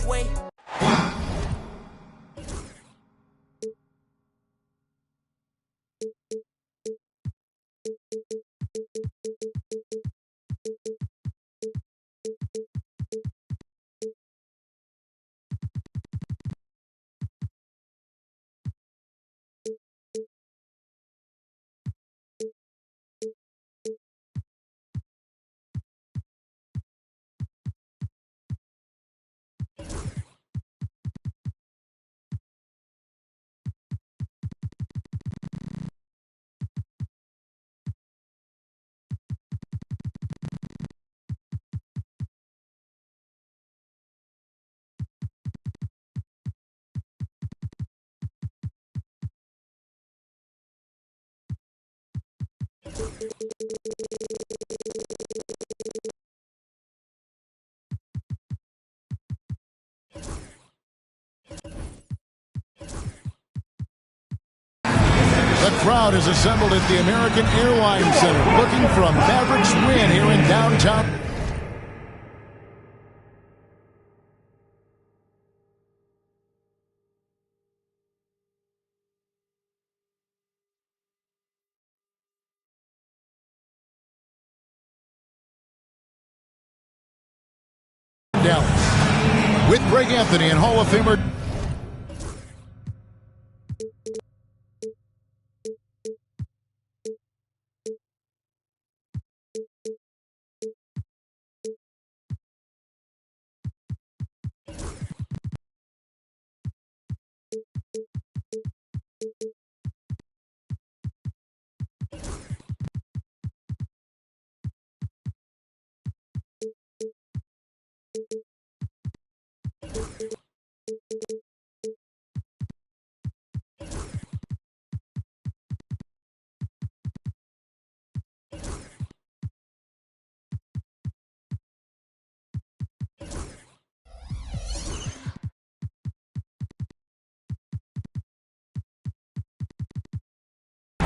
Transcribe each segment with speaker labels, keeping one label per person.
Speaker 1: way.
Speaker 2: The crowd is assembled at the American Airlines Center looking for a Mavericks win here in downtown. Dallas with Greg Anthony and Hall of Famer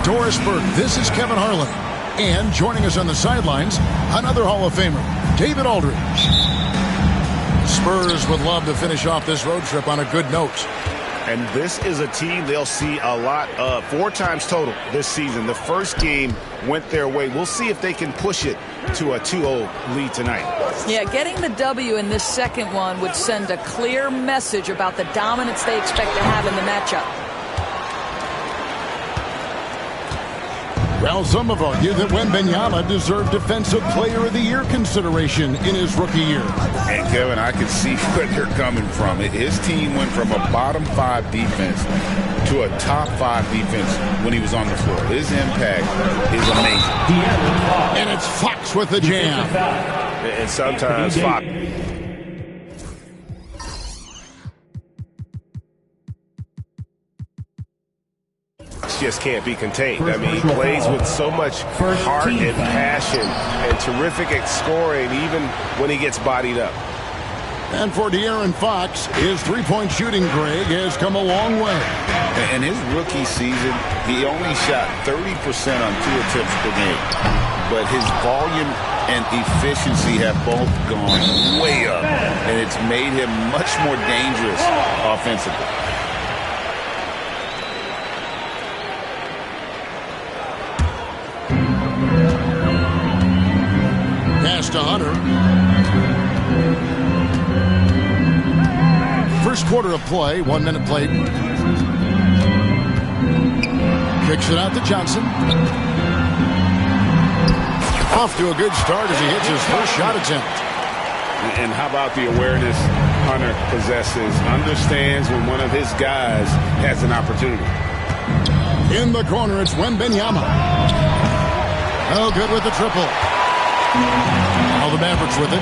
Speaker 2: Doris Burke. This is Kevin Harlan. And joining us on the sidelines, another Hall of Famer, David Aldridge. Spurs would love to finish off this road trip on a good note.
Speaker 3: And this is a team they'll see a lot of, 4 times total this season. The first game went their way. We'll see if they can push it to a 2-0 lead tonight.
Speaker 4: Yeah, getting the W in this second one would send a clear message about the dominance they expect to have in the matchup.
Speaker 2: Well, some have argued that Wembanyama deserved Defensive Player of the Year consideration in his rookie year.
Speaker 5: And, Kevin, I can see where they're coming from. His team went from a bottom 5 defense to a top 5 defense when he was on the floor. His impact is amazing.
Speaker 2: And it's Fox with the jam.
Speaker 3: And sometimes Fox just can't be contained. I mean, he plays with so much heart and passion and terrific at scoring, even when he gets bodied up.
Speaker 2: And for De'Aaron Fox, his three-point shooting, Greg, has come a long way.
Speaker 5: In his rookie season, he only shot 30% on 2 attempts per game. But his volume and efficiency have both gone way up, and it's made him much more dangerous offensively.
Speaker 2: Pass to Hunter. First quarter of play, 1 minute played. Kicks it out to Johnson. Off to a good start as he hits his first shot attempt.
Speaker 3: And how about the awareness Hunter possesses? Understands when one of his guys has an opportunity.
Speaker 2: In the corner, it's Wembanyama. Oh, good with the triple. All the Mavericks with it.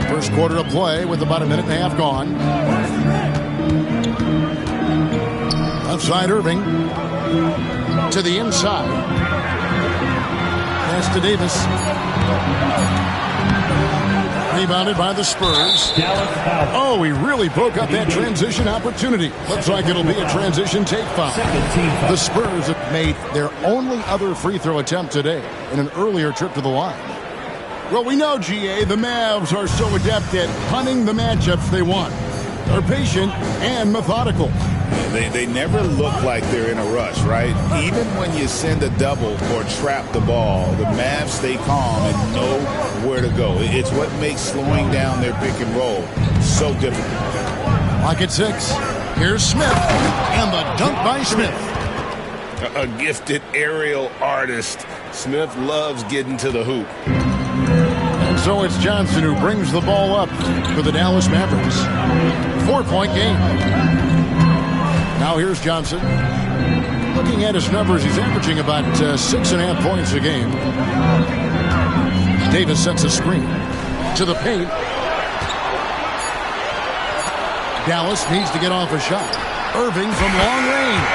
Speaker 2: First quarter of play with about 1.5 minutes gone. Outside Irving. To the inside. Pass to Davis. Rebounded by the Spurs. Oh, he really broke up that transition opportunity. Looks like it'll be a transition take foul. The Spurs have made their only other free throw attempt today in an earlier trip to the line. Well, we know, GA, the Mavs are so adept at hunting the matchups they want. They're patient and methodical.
Speaker 5: They never look like they're in a rush, right? Even when you send a double or trap the ball, the Mavs stay calm and know where to go. It's what makes slowing down their pick and roll so difficult.
Speaker 2: Lock at 6. Here's Smith, and the dunk by Smith.
Speaker 5: A gifted aerial artist. Smith loves getting to the hoop.
Speaker 2: And so it's Johnson who brings the ball up for the Dallas Mavericks. 4-point game. Now here's Johnson. Looking at his numbers, he's averaging about 6.5 points a game. Davis sets a screen to the paint. Dallas needs to get off a shot. Irving from long range.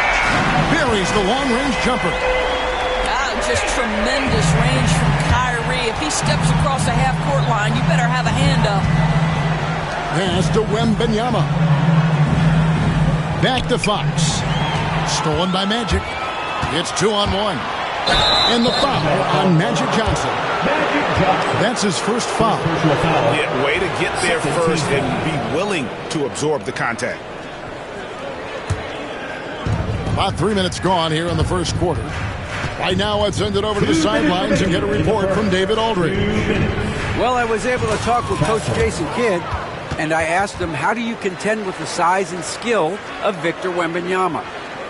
Speaker 2: Buries the long-range jumper.
Speaker 4: Just tremendous range from Kyrie. If he steps across the half-court line, you better have a hand up.
Speaker 2: Pass to Wembanyama. Back to Fox. Stolen by Magic. It's 2-on-1. And the foul on Magic Johnson. That's his first foul.
Speaker 3: Yeah, way to get there first and be willing to absorb the contact.
Speaker 2: About 3 minutes gone here in the first quarter. Right now, let's send it over to the sidelines and get a report from David Aldridge.
Speaker 1: Well, I was able to talk with Coach Jason Kidd, and I asked him, how do you contend with the size and skill of Victor Wembanyama?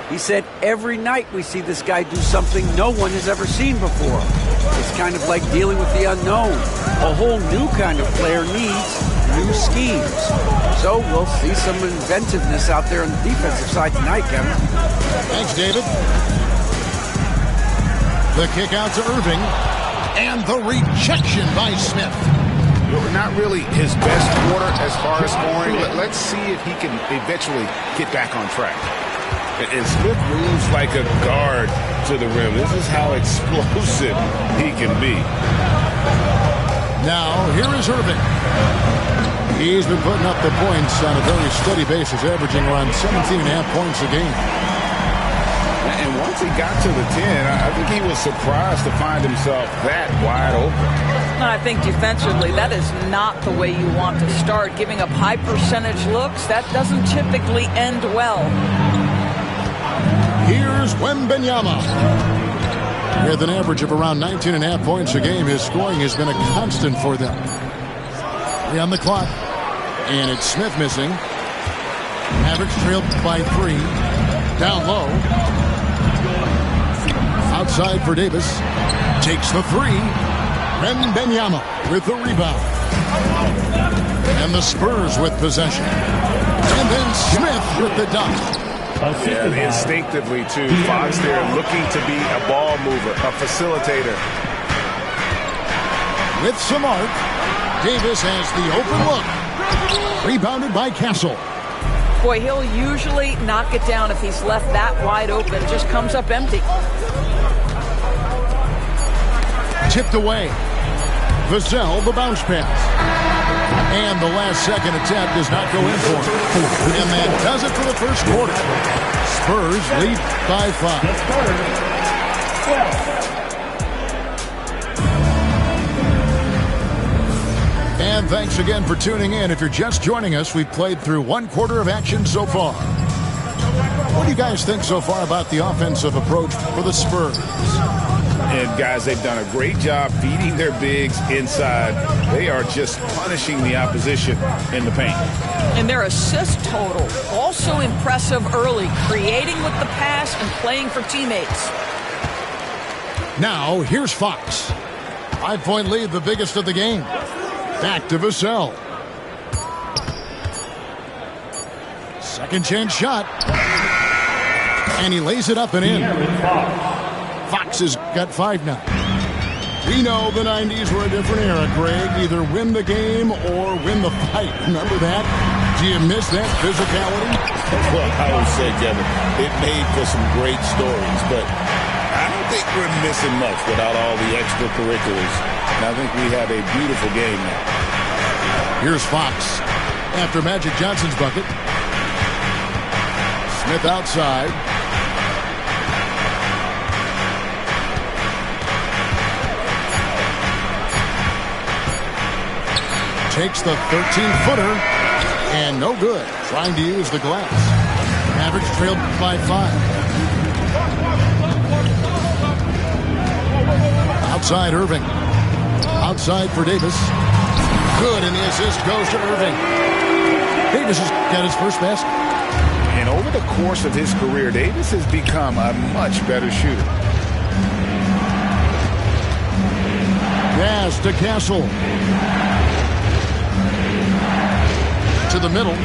Speaker 1: He said, every night we see this guy do something no one has ever seen before. It's kind of like dealing with the unknown. A whole new kind of player needs new schemes. So we'll see some inventiveness out there on the defensive side tonight, Kevin.
Speaker 2: Thanks, David. The kick out to Irving. And the rejection by Smith.
Speaker 3: Not really his best quarter as far as scoring. Let's see if he can eventually get back on track.
Speaker 5: And Smith moves like a guard to the rim. This is how explosive he can be.
Speaker 2: Now, here is Irving. He's been putting up the points on a very steady basis, averaging around 17.5 points a game.
Speaker 5: And once he got to the 10, I think he was surprised to find himself that wide open.
Speaker 4: And I think defensively, that is not the way you want to start. Giving up high percentage looks, that doesn't typically end well.
Speaker 2: Here's Wembanyama. With an average of around 19.5 points a game, his scoring has been a constant for them. 3 on the clock. And it's Smith missing. Mavericks trailed by 3. Down low. Outside for Davis. Takes the 3. Wembanyama with the rebound. And the Spurs with possession. And then Smith with the dunk.
Speaker 3: Yeah, instinctively, too. Fox there looking to be a ball mover, a facilitator.
Speaker 2: With some arc, Davis has the open look. Rebounded by Castle.
Speaker 4: Boy, he'll usually knock it down if he's left that wide open. Just comes up empty.
Speaker 2: Tipped away. Vassell, the bounce pass. And the last second attempt does not go in for him. And that does it for the first quarter. Spurs lead by 5. And thanks again for tuning in. If you're just joining us, we've played through 1 quarter of action so far. What do you guys think so far about the offensive approach for the Spurs?
Speaker 5: And guys, they've done a great job feeding their bigs inside. They are just punishing the opposition in the paint.
Speaker 4: And their assist total, also impressive early, creating with the pass and playing for teammates.
Speaker 2: Now, here's Fox. 5-point lead, the biggest of the game. Back to Vassell. Second chance shot. And he lays it up and in. Fox has got 5 now. We know the 90s were a different era, Greg. Either win the game or win the fight. Remember that? Do you miss that physicality?
Speaker 5: Well, I would say, Kevin, it made for some great stories, but I don't think we're missing much without all the extracurriculars. And I think we have a beautiful game now.
Speaker 2: Here's Fox after Magic Johnson's bucket. Smith outside. takes the 13-footer, and no good. Trying to use the glass. Mavericks trailed by 5. Outside Irving. Outside for Davis. Good, and the assist goes to Irving. Davis has got his first basket.
Speaker 3: And over the course of his career, Davis has become a much better shooter.
Speaker 2: Pass to Castle. To the middle.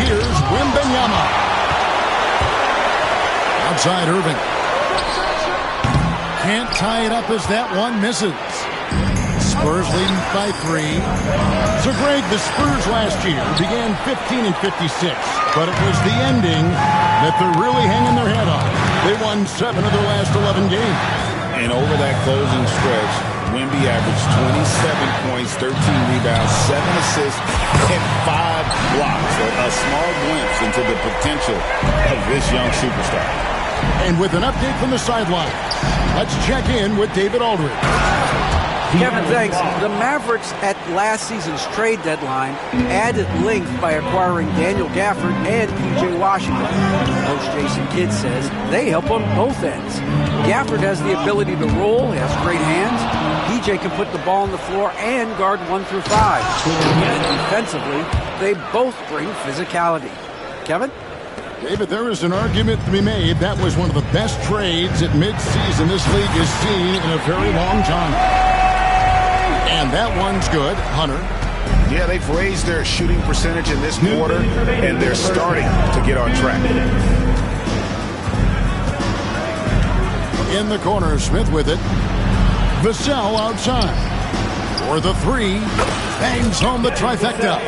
Speaker 2: Here's Wembanyama. Outside Irving. Can't tie it up as that one misses. Spurs leading by 3. So, Greg, the Spurs last year began 15 and 56, but it was the ending that they're really hanging their head on. They won 7 of their last 11 games.
Speaker 5: And over that closing stretch, Wemby averaged 27 points, 13 rebounds, 7 assists, and 5 blocks. A small glimpse into the potential of this young superstar.
Speaker 2: And with an update from the sideline, let's check in with David Aldridge.
Speaker 1: Kevin, thanks. The Mavericks at last season's trade deadline added length by acquiring Daniel Gafford and P.J. Washington. Coach Jason Kidd says they help on both ends. Gafford has the ability to roll, he has great hands. P.J. can put the ball on the floor and guard 1 through 5. And defensively, they both bring physicality. Kevin?
Speaker 2: David, there is an argument to be made. That was one of the best trades at midseason this league has seen in a very long time. And that one's good. Hunter.
Speaker 3: Yeah, they've raised their shooting percentage in this quarter, and they're starting to get on track.
Speaker 2: In the corner, Smith with it. Vassell outside. For the 3. Bangs home the trifecta.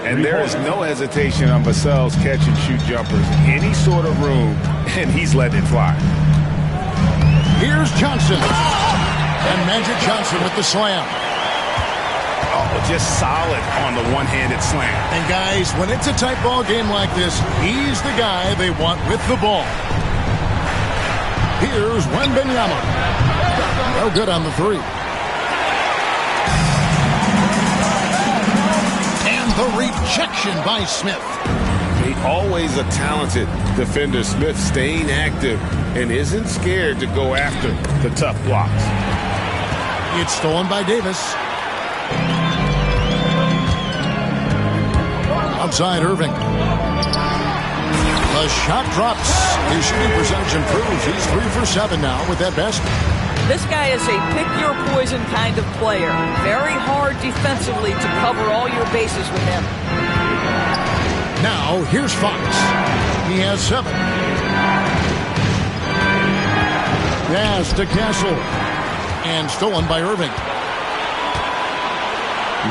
Speaker 3: And there is no hesitation on Vassell's catch-and-shoot jumpers. Any sort of room, and he's letting it fly.
Speaker 2: Here's Johnson. And Magic Johnson with the slam.
Speaker 3: Oh, just solid on the one-handed slam.
Speaker 2: And guys, when it's a tight ball game like this, he's the guy they want with the ball. Here's Wembanyama. No good on the 3. And the rejection by Smith.
Speaker 5: Always a talented defender. Smith staying active and isn't scared to go after the tough blocks.
Speaker 2: It's stolen by Davis. Outside Irving. The shot drops. His shooting percentage improves. He's 3 for 7 now with that basket.
Speaker 4: This guy is a pick-your-poison kind of player. Very hard defensively to cover all your bases with him.
Speaker 2: Now, here's Fox. He has 7. Pass to Castle. And stolen by Irving.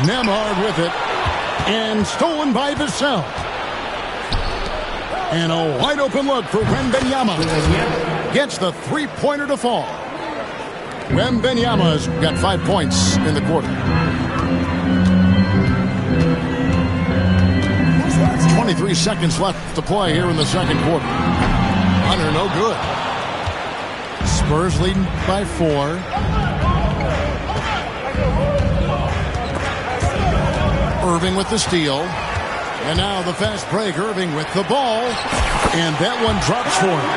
Speaker 2: Nembhard with it. And stolen by Vassell. And a wide open look for Wembanyama. Gets the 3-pointer to fall. Wembanyama's got 5 points in the quarter. 23 seconds left to play here in the second quarter. Hunter, no good. Spurs leading by 4. Irving with the steal. And now the fast break. Irving with the ball. And that one drops for him.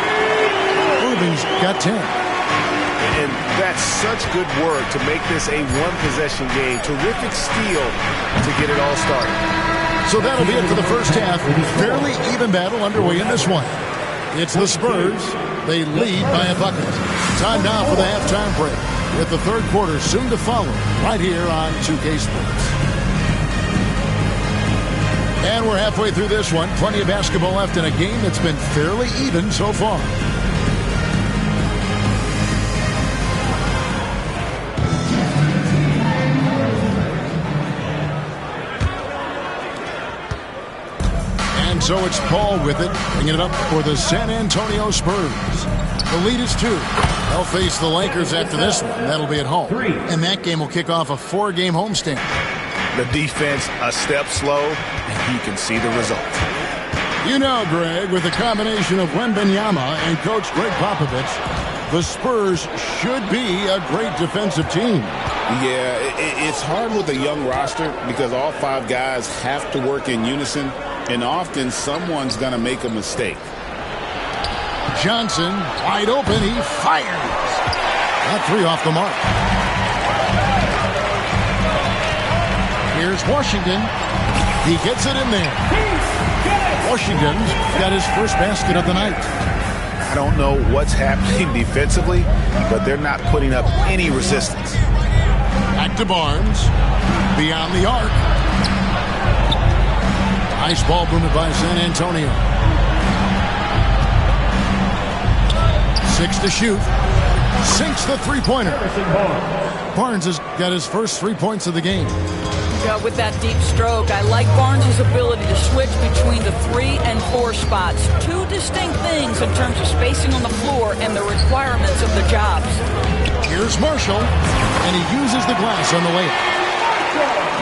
Speaker 2: Irving's got 10.
Speaker 3: And that's such good work to make this a one-possession game. Terrific steal to get it all started.
Speaker 2: So that'll be it for the first half. Fairly even battle underway in this one. It's the Spurs. They lead by a bucket. Time now for the halftime break, with the third quarter soon to follow right here on 2K Sports. And we're halfway through this one. Plenty of basketball left in a game that's been fairly even so far. And so it's Paul with it, bringing it up for the San Antonio Spurs. The lead is 2. They'll face the Lakers after this one. That'll be at home. And that game will kick off a 4-game homestand.
Speaker 3: The defense a step slow, and you can see the result.
Speaker 2: You know, Greg, with the combination of Wembanyama and Coach Greg Popovich, The Spurs should be a great defensive team.
Speaker 5: Yeah, it's hard with a young roster because all 5 guys have to work in unison, and often someone's going to make a mistake.
Speaker 2: Johnson, wide open, he fires. Got 3 off the mark. Here's Washington. He gets it in there. Washington's got his first basket of the night.
Speaker 3: I don't know what's happening defensively, but they're not putting up any resistance.
Speaker 2: Back to Barnes. Beyond the arc. Nice ball movement by San Antonio. 6 to shoot. Sinks the three-pointer. Barnes has got his first 3 points of the game.
Speaker 4: With that deep stroke, I like Barnes' ability to switch between the 3 and 4 spots. 2 distinct things in terms of spacing on the floor and the requirements of the jobs.
Speaker 2: Here's Marshall, and he uses the glass on the layup.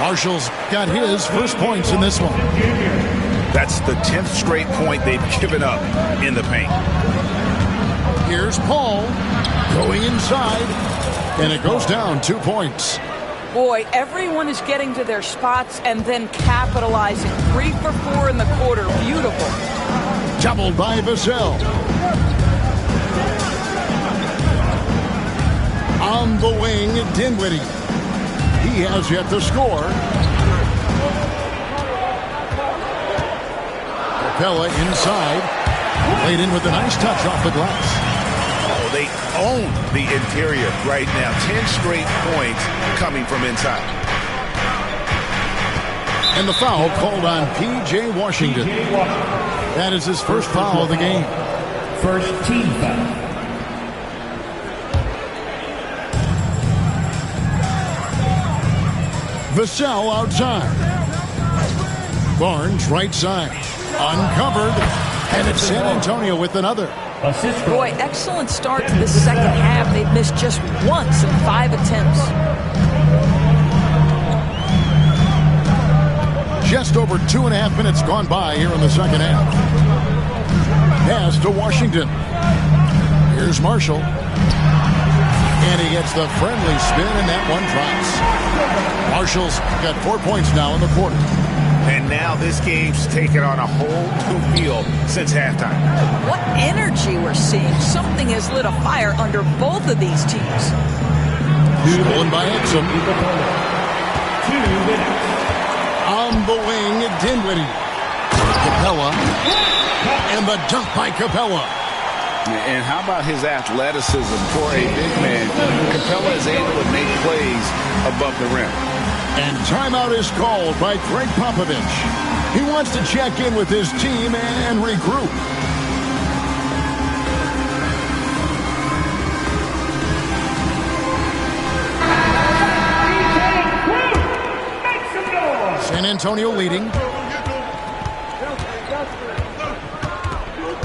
Speaker 2: Marshall's got his first points in this one.
Speaker 3: That's the 10th straight point they've given up in the paint.
Speaker 2: Here's Paul going inside, and it goes down 2 points.
Speaker 4: Boy, everyone is getting to their spots and then capitalizing. 3 for 4 in the quarter. Beautiful.
Speaker 2: Doubled by Vassell. On the wing, Dinwiddie. He has yet to score. Capella inside. Laid in with a nice touch off the glass.
Speaker 3: Oh, they own the interior right now. 10 straight points coming from inside.
Speaker 2: And the foul called on P.J. Washington. That is his first foul of the game.
Speaker 6: First team foul.
Speaker 2: Vassell outside. Barnes right side. Uncovered. And it's San Antonio with another.
Speaker 4: Boy, excellent start to the second half. They've missed just once in 5 attempts.
Speaker 2: Just over 2.5 minutes gone by here in the second half. Pass to Washington. Here's Marshall. And he gets the friendly spin, and that one drops. Marshall's got 4 points now in the quarter.
Speaker 3: And now this game's taken on a whole new feel since halftime.
Speaker 4: What energy we're seeing. Something has lit a fire under both of these teams.
Speaker 2: Stolen by Exum. On the wing, Dinwiddie. Capella. And the dunk by Capella.
Speaker 5: And how about his athleticism for a big man? Capella is able to make plays above the rim.
Speaker 2: And timeout is called by Greg Popovich. He wants to check in with his team and regroup. San Antonio leading.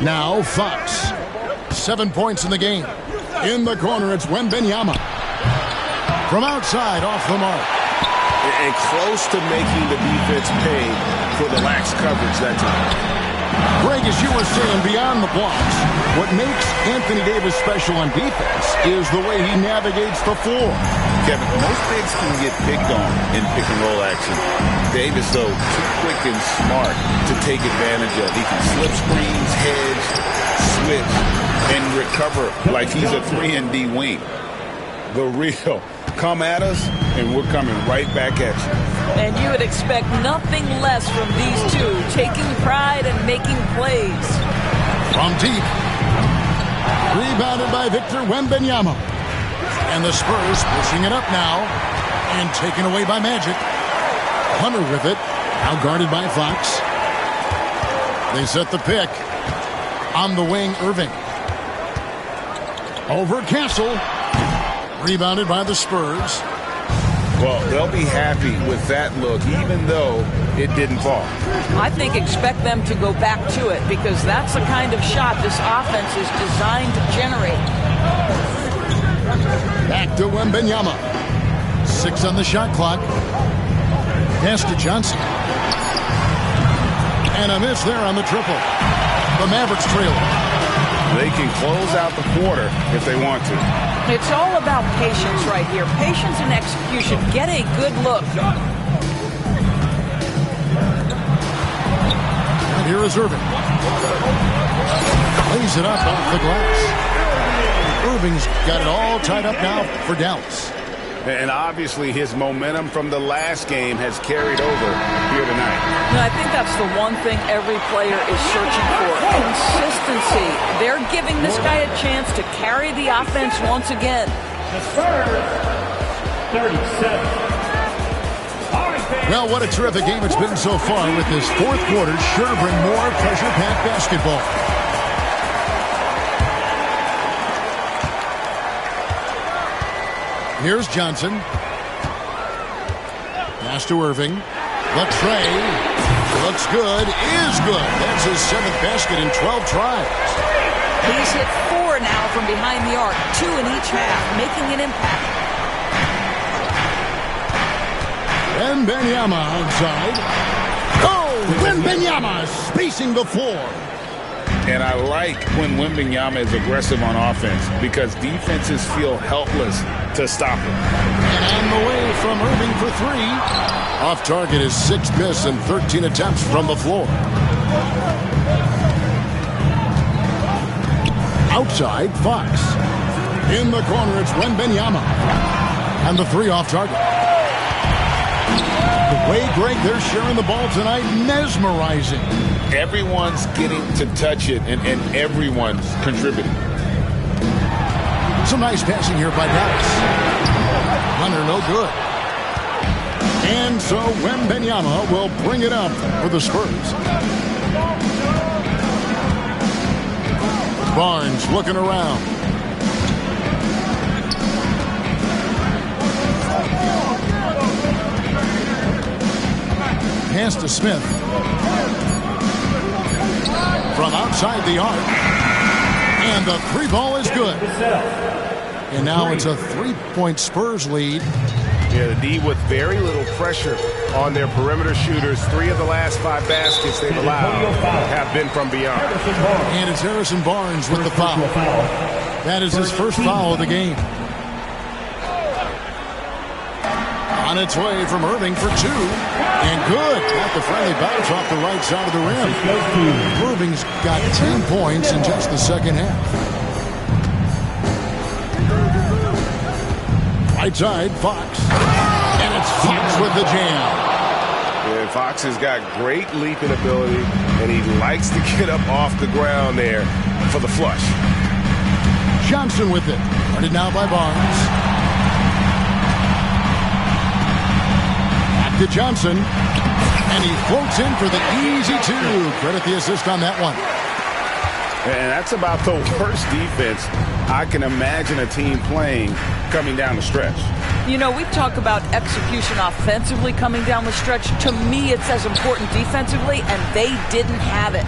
Speaker 2: Now Fox. 7 points in the game. In the corner, it's Wembanyama. From outside, off the mark.
Speaker 3: And close to making the defense pay for the lax coverage that time.
Speaker 2: Greg, as you were saying, beyond the blocks, what makes Anthony Davis special on defense is the way he navigates the floor.
Speaker 5: Kevin, most bigs can get picked on in pick-and-roll action. Davis, though, too quick and smart to take advantage of. He can slip screens, hedge, switch, and recover like he's a 3-and-D wing. The real. Come at us, and we're coming right back at you.
Speaker 4: And you would expect nothing less from these two, taking pride and making plays.
Speaker 2: From deep. Rebounded by Victor Wembanyama. And the Spurs pushing it up now. And taken away by Magic. Hunter with it. Now guarded by Fox. They set the pick. On the wing, Irving. Over Castle. Rebounded by the Spurs.
Speaker 5: Well, they'll be happy with that look, even though it didn't fall.
Speaker 4: I think expect them to go back to it because that's the kind of shot this offense is designed to generate.
Speaker 2: Back to Wembanyama. 6 on the shot clock. Pass to Johnson. And a miss there on the triple. The Mavericks trail.
Speaker 3: They can close out the quarter if they want to.
Speaker 4: It's all about patience right here. Patience and execution. Get a good look.
Speaker 2: And here is Irving. Lays it up off the glass. Irving's got it all tied up now for Dallas.
Speaker 3: And obviously his momentum from the last game has carried over here tonight.
Speaker 4: And I think that's the one thing every player is searching for. Consistency. They're giving this guy a chance to carry the offense once again.
Speaker 6: The Spurs, 37.
Speaker 2: Well, what a terrific game it's been so far, with this fourth quarter sure to bring more pressure-packed basketball. Here's Johnson. Pass to Irving. The tray. Looks good. Is good. That's his 7th basket in 12 tries.
Speaker 4: He's hit 4 now from behind the arc, 2 in each half, making an impact.
Speaker 2: Wembanyama outside. Oh, Wembanyama spacing the floor.
Speaker 5: And I like when Wembanyama is aggressive on offense because defenses feel helpless to stop him.
Speaker 2: And on the way from Irving for 3. Off target is 6th miss and 13 attempts from the floor. Outside, Fox. In the corner, it's Wembanyama. And the 3 off target. The way, Greg, they're sharing the ball tonight, mesmerizing.
Speaker 5: Everyone's getting to touch it, and everyone's contributing.
Speaker 2: Some nice passing here by Dallas. Hunter, no good. And so Wembanyama will bring it up for the Spurs. Barnes looking around. Pass to Smith. From outside the arc. And the 3 ball is good. And now it's a 3-point Spurs lead.
Speaker 3: Yeah, the D with very little pressure on their perimeter shooters. 3 of the last 5 baskets they've allowed have been from beyond.
Speaker 2: And it's Harrison Barnes with the foul. That is his first foul of the game. On its way from Irving for 2. And good. Got the friendly bounce off the right side of the rim. Irving's got 10 points in just the second half. Right side, Fox. And it's Fox with the jam.
Speaker 3: Yeah, Fox has got great leaping ability, and he likes to get up off the ground there for the flush.
Speaker 2: Johnson with it. Guarded now by Barnes. Back to Johnson. And he floats in for the easy 2. Credit the assist on that one.
Speaker 3: And that's about the worst defense I can imagine a team playing coming down the stretch.
Speaker 4: You know, we talk about execution offensively coming down the stretch. To me, it's as important defensively, and they didn't have it.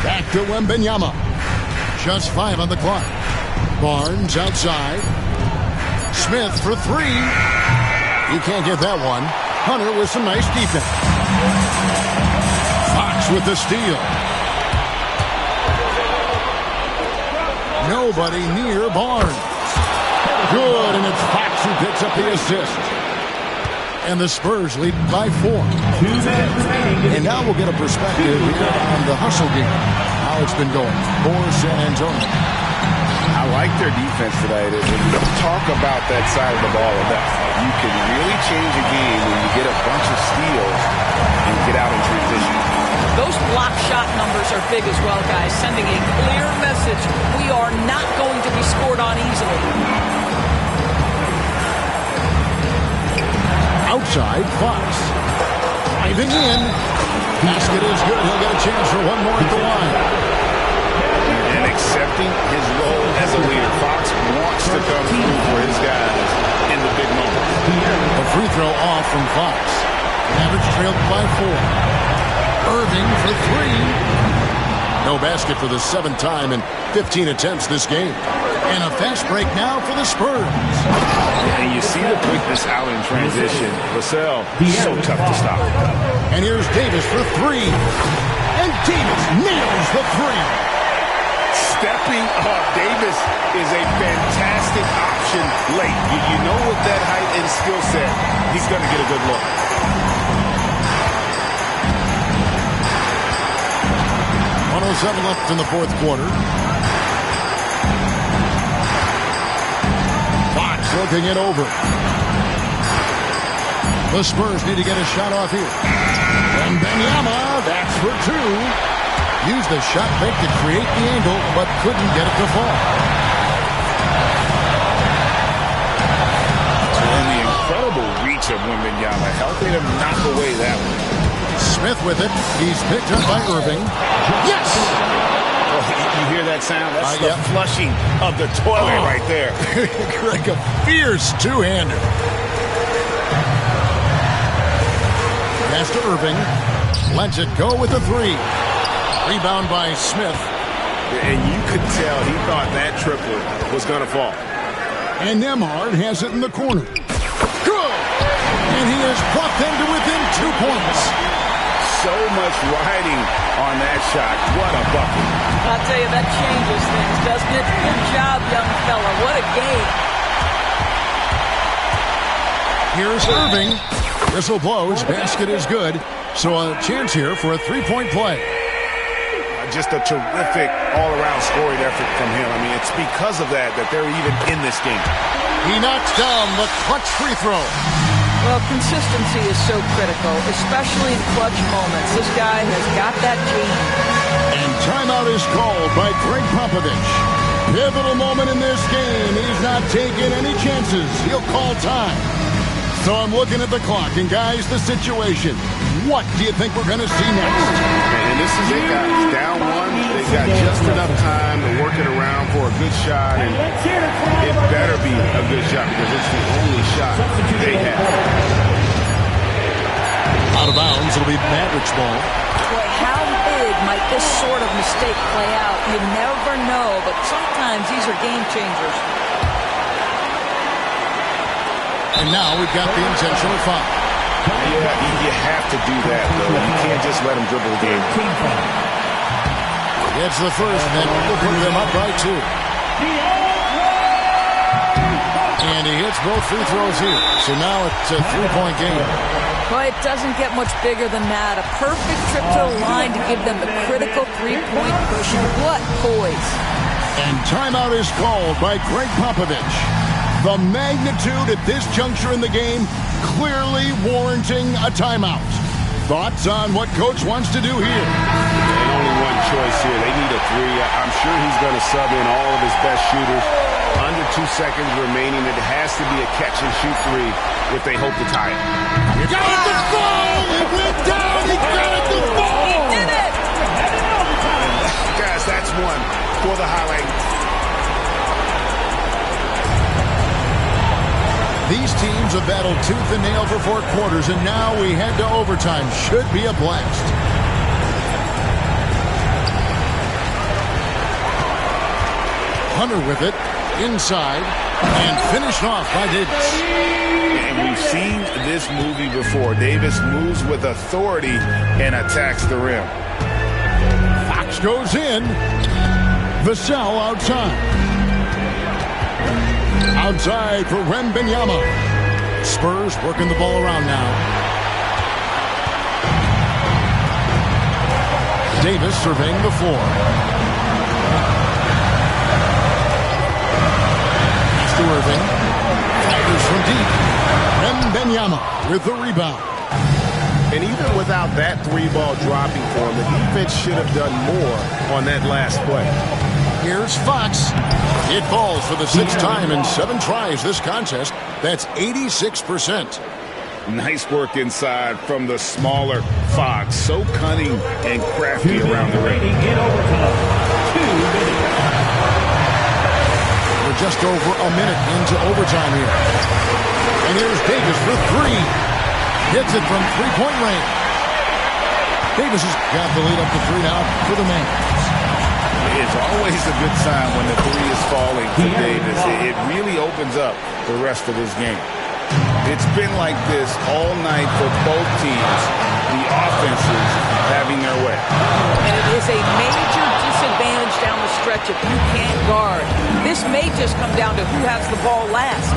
Speaker 2: Back to Wembanyama. Just 5 on the clock. Barnes outside. Smith for 3. He can't get that one. Hunter with some nice defense. Fox with the steal. Nobody near Barnes. Good, and it's Fox who picks up the assist. And the Spurs lead by 4. And now we'll get a perspective here on the hustle game. How it's been going for San Antonio.
Speaker 3: I like their defense tonight. And you talk about that side of the ball enough. You can really change a game when you get a bunch of steals and get out in transition.
Speaker 4: Those block shot numbers are big as well, guys, sending a clear message. We are not going to be scored on easily.
Speaker 2: Outside, Fox. Driving in. Basket is good. He'll get a chance for one more at the line.
Speaker 3: And accepting his role as a leader. Fox wants to come through for his guys in the big moments.
Speaker 2: A free throw off from Fox. Average trailed by 4. Irving for 3. No basket for the 7th time in 15 attempts this game. And a fast break now for the Spurs.
Speaker 3: And you see the quickness out in transition. Vassell, so tough to stop.
Speaker 2: And here's Davis for 3. And Davis nails the three.
Speaker 5: Stepping up, Davis is a fantastic option late. You know, with that height and skill set, he's going to get a good look.
Speaker 2: .107 left in the fourth quarter. Fox looking it over. The Spurs need to get a shot off here. And Wembanyama, that's for two. Used the shot fake to create the angle, but couldn't get it to fall.
Speaker 5: And the incredible reach of Wembanyama, helping him knock away that one.
Speaker 2: Smith with it. He's picked up by Irving. Yes!
Speaker 5: Oh, you hear that sound? That's the flushing of the toilet right there.
Speaker 2: Like a fierce two-hander. Pass to Irving. Lets it go with the three. Rebound by Smith.
Speaker 5: And you could tell he thought that triple was going to fall.
Speaker 2: And Nembhard has it in the corner. Good! And he has brought them to within 2 points.
Speaker 5: So much riding on that shot. What a bucket.
Speaker 4: I'll tell you, that changes things, doesn't it? Good job, young fella. What a game.
Speaker 2: Here's Irving. Whistle blows. Basket is good. So a chance here for a three-point play.
Speaker 5: Just a terrific all-around scoring effort from him. I mean, it's because of that they're even in this game.
Speaker 2: He knocks down the clutch free throw.
Speaker 4: Well, consistency is so critical, especially in clutch moments. This guy has got that gene.
Speaker 2: And timeout is called by Greg Popovich. Pivotal moment in this game. He's not taking any chances. He'll call time. So I'm looking at the clock, and guys, the situation. What do you think we're going to see next?
Speaker 5: And this is it, guys. Down one. They've got just enough time to work it around for a good shot, and it better be a good shot because it's the only shot they have.
Speaker 2: Out of bounds, it'll be Mavericks ball.
Speaker 4: Boy, how big might this sort of mistake play out? You never know, but sometimes these are game changers.
Speaker 2: And now we've got the intentional foul.
Speaker 5: Yeah, you have to do that, though. You can't just let him dribble the game.
Speaker 2: It's the first, and we'll put them up by 2. And he hits both free throws here. So now it's a 3-point game.
Speaker 4: Boy, it doesn't get much bigger than that. A perfect trip to the line to give them the critical 3-point push. What poise.
Speaker 2: And timeout is called by Greg Popovich. The magnitude at this juncture in the game clearly warranting a timeout. Thoughts on what Coach wants to do here?
Speaker 5: And only one choice here. They need a three. I'm sure he's going to sub in all of his best shooters. Under 2 seconds remaining. It has to be a catch-and-shoot three if they hope to tie it.
Speaker 2: He got it to fall! It went down! He got it to fall!
Speaker 4: He did it!
Speaker 5: Guys, that's one for the highlight.
Speaker 2: These teams have battled tooth and nail for 4 quarters, and now we head to overtime. Should be a blast. Hunter with it, inside, and finished off by Davis.
Speaker 5: And we've seen this movie before. Davis moves with authority and attacks the rim.
Speaker 2: Fox goes in. Vassell outside. Outside for Wembanyama. Spurs working the ball around now. Davis surveying the floor. Pass to Irving. Fires from deep. Wembanyama with the rebound.
Speaker 5: And even without that 3-ball dropping for him, the defense should have done more on that last play.
Speaker 2: Here's Fox. It falls for the 6th time in 7 tries this contest. That's 86%.
Speaker 5: Nice work inside from the smaller Fox. So cunning and crafty around the rim.
Speaker 2: We're just over a minute into overtime here. And here's Davis for 3. Hits it from 3-point range. Davis has got the lead up to 3 now for the Mavericks.
Speaker 5: It's always a good sign when the 3 is falling for Davis. It really opens up the rest of his game. It's been like this all night for both teams. the offenses having their way.
Speaker 4: And it is a major disadvantage down the stretch if you can't guard. This may just come down to who has the ball last.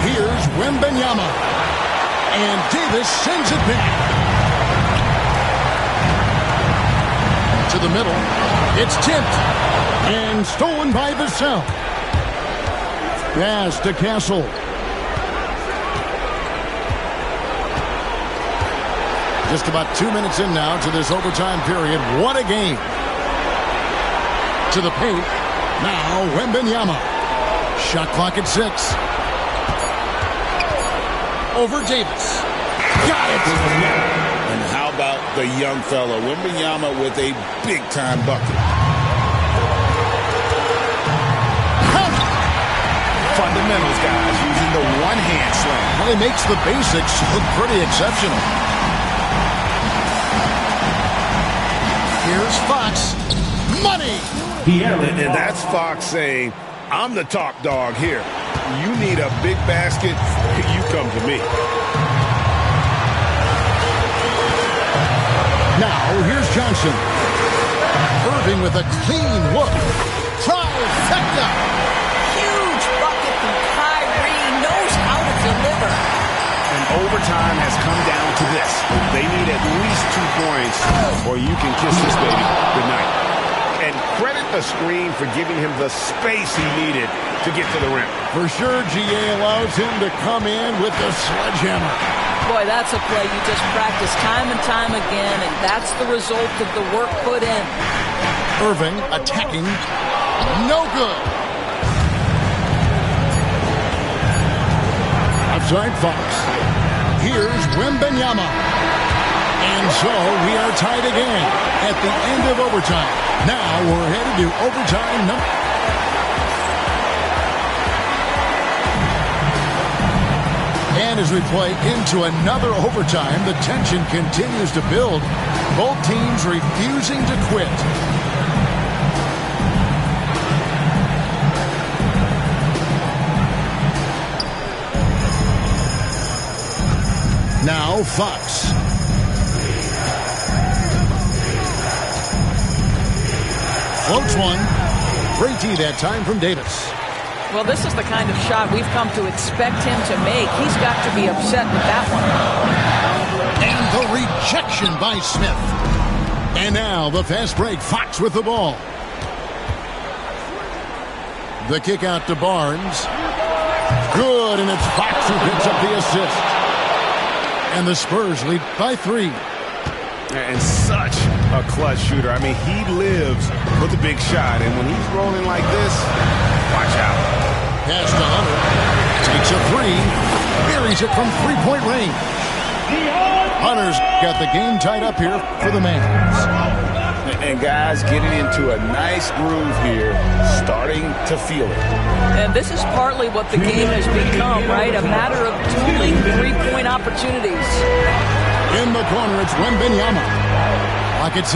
Speaker 2: Here's Wembanyama. And Davis sends it back. To the middle. It's tipped. And stolen by Vassell. Pass to Castle. Just about 2 minutes in now to this overtime period. What a game. To the paint. Now Wembanyama. Shot clock at 6. Over Davis. Got it.
Speaker 5: And how about the young fella, Wembanyama, with a big-time bucket. Fundamentals, guys, using the one-hand slam.
Speaker 2: Well, he makes the basics look pretty exceptional. Here's Fox. Money!
Speaker 5: And that's Fox saying, I'm the top dog here. You need a big basket, you come to me.
Speaker 2: Now, here's Johnson. Irving with a clean look. Trifecta!
Speaker 4: Huge bucket from Kyrie. Knows how to deliver.
Speaker 5: And overtime has come down to this. They need at least 2 points, or you can kiss this baby goodnight. And credit the screen for giving him the space he needed to get to the rim.
Speaker 2: For sure, GA allows him to come in with the sledgehammer.
Speaker 4: Boy, that's a play you just practice time and time again, and that's the result of the work put in.
Speaker 2: Irving attacking. No good. Outside Fox. Here's Wembanyama. And so we are tied again at the end of overtime. Now we're headed to overtime number. And as we play into another overtime, the tension continues to build. Both teams refusing to quit. Now Fox. Floats one. Great D that time from Davis.
Speaker 4: Well, this is the kind of shot we've come to expect him to make. He's got to be upset with that one.
Speaker 2: And the rejection by Smith. And now the fast break. Fox with the ball. The kick out to Barnes. Good, and it's Fox who picks up the assist. And the Spurs lead by 3.
Speaker 5: And such a clutch shooter. I mean, he lives for the big shot. And when he's rolling like this, watch out.
Speaker 2: Pass to Hunter. Takes a 3. Buries it from three-point range. Hunter's got the game tied up here for the Mavs.
Speaker 5: And guys getting into a nice groove here, starting to feel it.
Speaker 4: And this is partly what the game has become, right? A matter of tooling three-point opportunities.
Speaker 2: In the corner, it's Wembanyama. Clock at 6.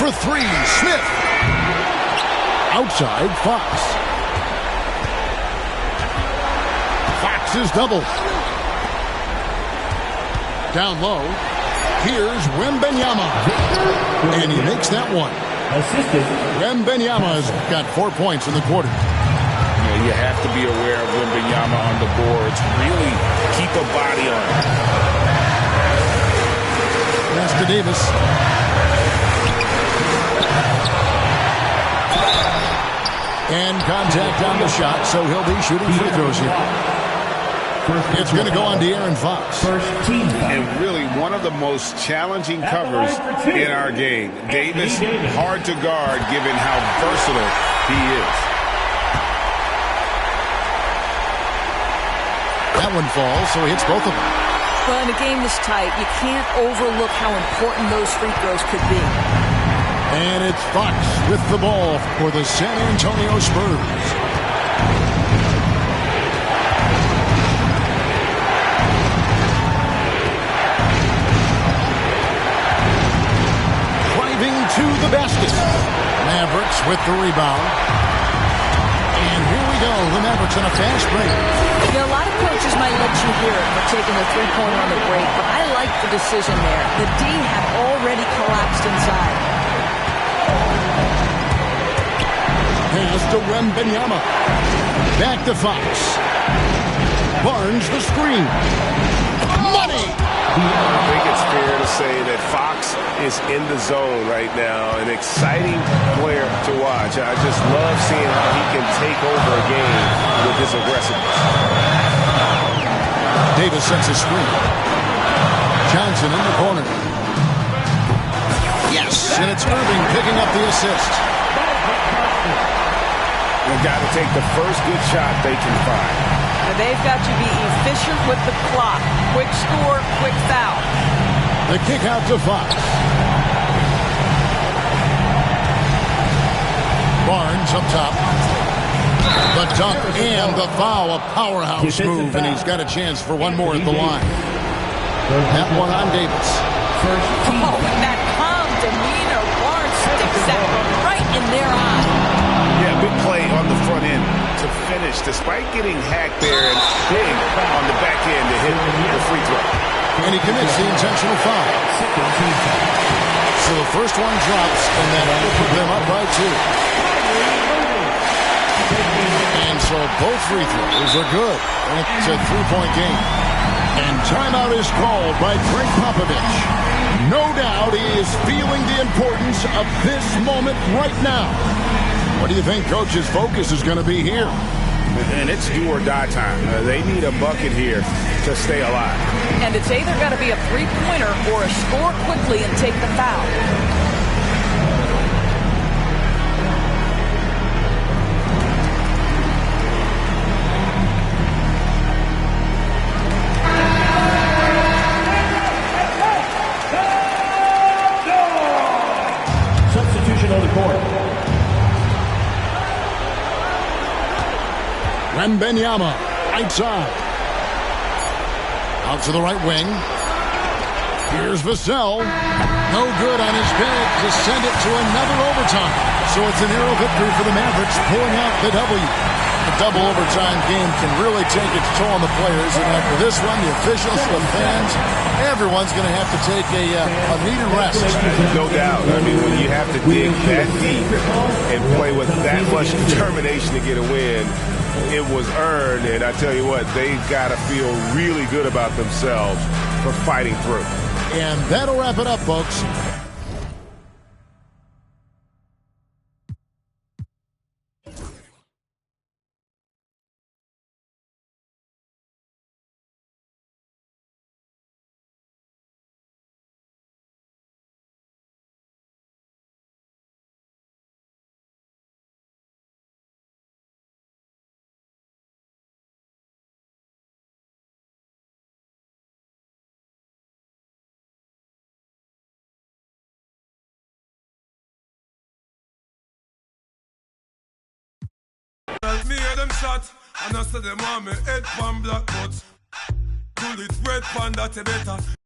Speaker 2: For 3, Smith. Outside, Fox. Fox is double. Down low. Here's Wembanyama. And he makes that one.
Speaker 6: Assisted.
Speaker 2: Wembanyama's got 4 points in the quarter.
Speaker 5: You have to be aware of Wembanyama on the boards. Really keep a body on him.
Speaker 2: Pass to Davis. And contact on the shot, so he'll be shooting free throws here. It's going to go on De'Aaron Fox.
Speaker 6: First team.
Speaker 5: And really one of the most challenging covers in our game. Davis, hard to guard given how versatile he is.
Speaker 2: That one falls, so he hits both of them.
Speaker 4: Well, in a game this tight, you can't overlook how important those free throws could be.
Speaker 2: And it's Fox with the ball for the San Antonio Spurs. Driving to the basket. Mavericks with the rebound. And here we go. The Mavericks on a fast break.
Speaker 4: A lot of coaches might let you hear it for taking the three-pointer on the break, but I like the decision there. The D had already collapsed inside.
Speaker 2: Pass to Wembanyama. Back to Fox. Barnes the screen. Money!
Speaker 7: I think it's fair to say that Fox is in the zone right now. An exciting player to watch. I just love seeing how he can take over a game with his aggressiveness.
Speaker 2: Davis sets a screen. Johnson in the corner. Yes, and it's Irving picking up the assist.
Speaker 5: They've got to take the first good shot they can find.
Speaker 4: They've got to be efficient with the clock. Quick score, quick foul.
Speaker 2: The kick out to Fox. Barnes up top. The dunk and the foul. A powerhouse move, and he's got a chance for one more at the line. That one on Davis.
Speaker 4: Oh, and that calm demeanor. Barnes sticks that right in their eye.
Speaker 5: Yeah, big play on the front end to finish, despite getting hacked there and big on the back end to hit the free throw.
Speaker 2: And he commits the intentional foul. So the first one drops, and that will put them up by 2. And so both free throws are good. It's a three-point game. And timeout is called by Greg Popovich. No doubt he is feeling the importance of this moment right now. What do you think Coach's focus is going to be here?
Speaker 5: And it's do or die time. They need a bucket here to stay alive.
Speaker 4: And it's either got to be a three-pointer or a score quickly and take the foul.
Speaker 6: Substitution on the court.
Speaker 2: Wembanyama, right side. Out to the right wing. Here's Vassell. No good on his peg to send it to another overtime. So it's a narrow victory for the Mavericks, pulling out the W. The double overtime game can really take its toll on the players. And after this one, the officials, the fans, everyone's going to have to take a needed rest.
Speaker 7: No doubt. I mean, when you have to dig that deep and play with that much determination to get a win, it was earned, and I tell you what, they've got to feel really good about themselves for fighting through.
Speaker 2: And that'll wrap it up, folks.
Speaker 8: Me hear them shot, and I say them want me head from black butts. Pull it red pan that better.